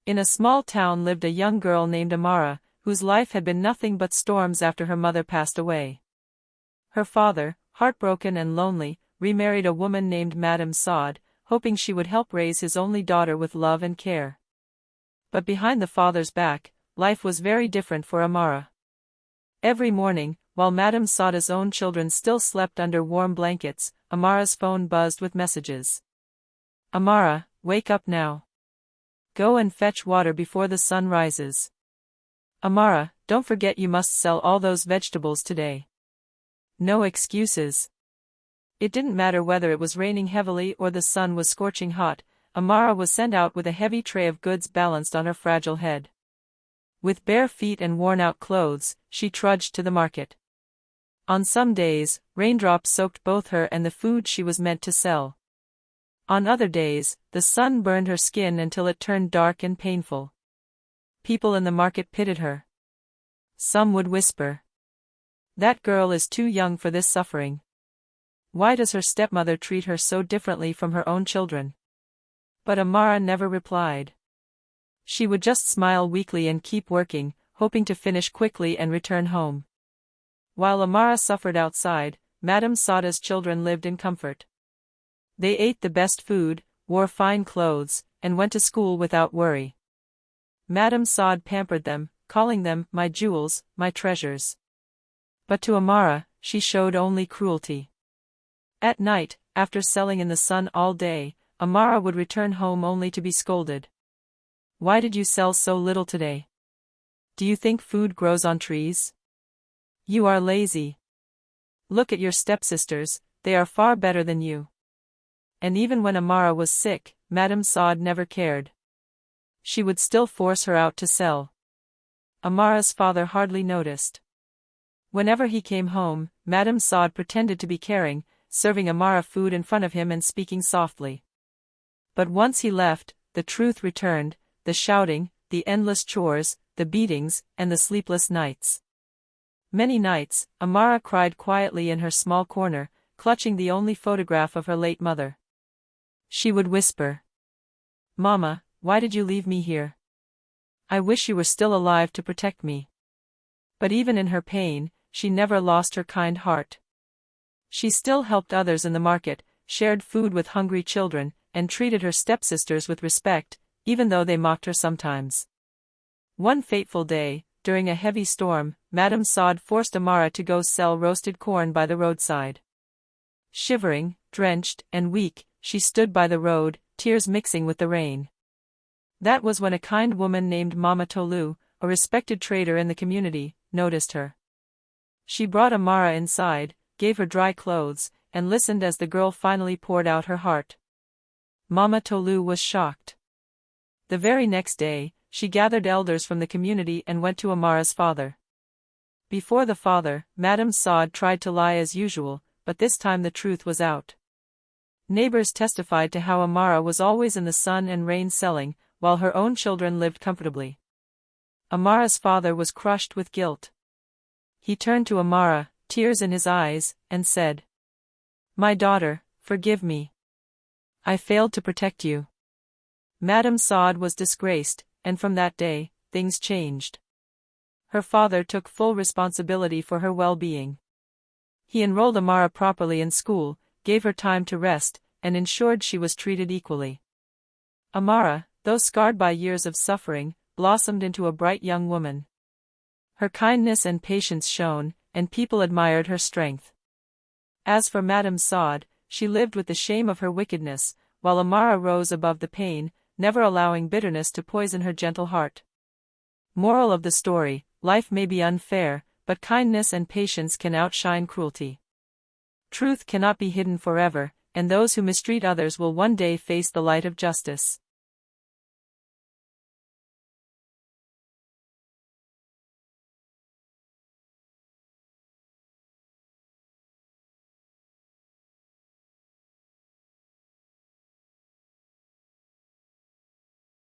In a small town lived a young girl named Amara, whose life had been nothing but storms after her mother passed away. Her father, heartbroken and lonely, remarried a woman named Madame Sod, hoping she would help raise his only daughter with love and care. But behind the father's back, life was very different for Amara. Every morning, while Madame Sod's own children still slept under warm blankets, Amara's phone buzzed with messages. "Amara, wake up now. Go and fetch water before the sun rises. Amara, don't forget you must sell all those vegetables today. No excuses." It didn't matter whether it was raining heavily or the sun was scorching hot, Amara was sent out with a heavy tray of goods balanced on her fragile head. With bare feet and worn-out clothes, she trudged to the market. On some days, raindrops soaked both her and the food she was meant to sell. On other days, the sun burned her skin until it turned dark and painful. People in the market pitied her. Some would whisper, "That girl is too young for this suffering. Why does her stepmother treat her so differently from her own children?" But Amara never replied. She would just smile weakly and keep working, hoping to finish quickly and return home. While Amara suffered outside, Madame Sod's children lived in comfort. They ate the best food, wore fine clothes, and went to school without worry. Madame Sod pampered them, calling them "my jewels, my treasures." But to Amara, she showed only cruelty. At night, after selling in the sun all day, Amara would return home only to be scolded. "Why did you sell so little today? Do you think food grows on trees? You are lazy. Look at your stepsisters, they are far better than you." And even when Amara was sick, Madame Sod never cared. She would still force her out to sell. Amara's father hardly noticed. Whenever he came home, Madame Sod pretended to be caring, serving Amara food in front of him and speaking softly. But once he left, the truth returned, the shouting, the endless chores, the beatings, and the sleepless nights. Many nights, Amara cried quietly in her small corner, clutching the only photograph of her late mother. She would whisper, "Mama, why did you leave me here? I wish you were still alive to protect me." But even in her pain, she never lost her kind heart. She still helped others in the market, shared food with hungry children, and treated her stepsisters with respect, even though they mocked her sometimes. One fateful day, during a heavy storm, Madame Sod forced Amara to go sell roasted corn by the roadside. Shivering, drenched, and weak, she stood by the road, tears mixing with the rain. That was when a kind woman named Mama Tolu, a respected trader in the community, noticed her. She brought Amara inside, gave her dry clothes, and listened as the girl finally poured out her heart. Mama Tolu was shocked. The very next day, she gathered elders from the community and went to Amara's father. Before the father, Madame Sod tried to lie as usual, but this time the truth was out. Neighbors testified to how Amara was always in the sun and rain selling, while her own children lived comfortably. Amara's father was crushed with guilt. He turned to Amara, tears in his eyes, and said, "My daughter, forgive me. I failed to protect you." Madame Sod was disgraced, and from that day, things changed. Her father took full responsibility for her well-being. He enrolled Amara properly in school, gave her time to rest, and ensured she was treated equally. Amara, though scarred by years of suffering, blossomed into a bright young woman. Her kindness and patience shone, and people admired her strength. As for Madame Sod, she lived with the shame of her wickedness, while Amara rose above the pain, never allowing bitterness to poison her gentle heart. Moral of the story: life may be unfair, but kindness and patience can outshine cruelty. Truth cannot be hidden forever, and those who mistreat others will one day face the light of justice.